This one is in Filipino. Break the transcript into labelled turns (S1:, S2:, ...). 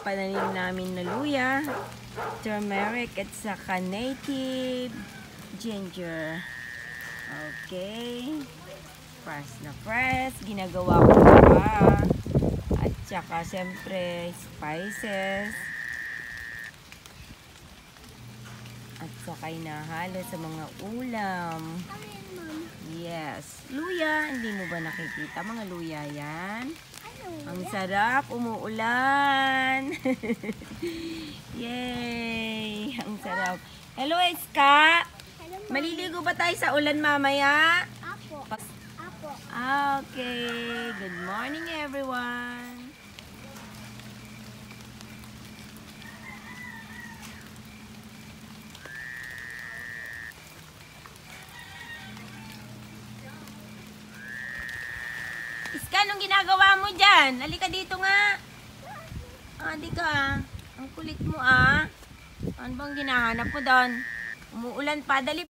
S1: pananim namin na luya, turmeric at saka native ginger. Okay. Press na press. Ginagawa ko pa. At saka siyempre spices. At saka inahalo sa mga ulam. Yes. Luya. Hindi mo ba nakikita mga luya yan? Ang sarap. Umuulan. Yay. Ang sarap. Hello, Iska. Maliligo ba tayo sa ulan mamaya?
S2: Apo. Apo.
S1: Okay. Good morning, everyone. Iska, anong ginagawa mo dyan? Halika dito nga. Halika. Ang kulit mo, Ano bang ginahanap mo doon? Umuulan pa. Dali.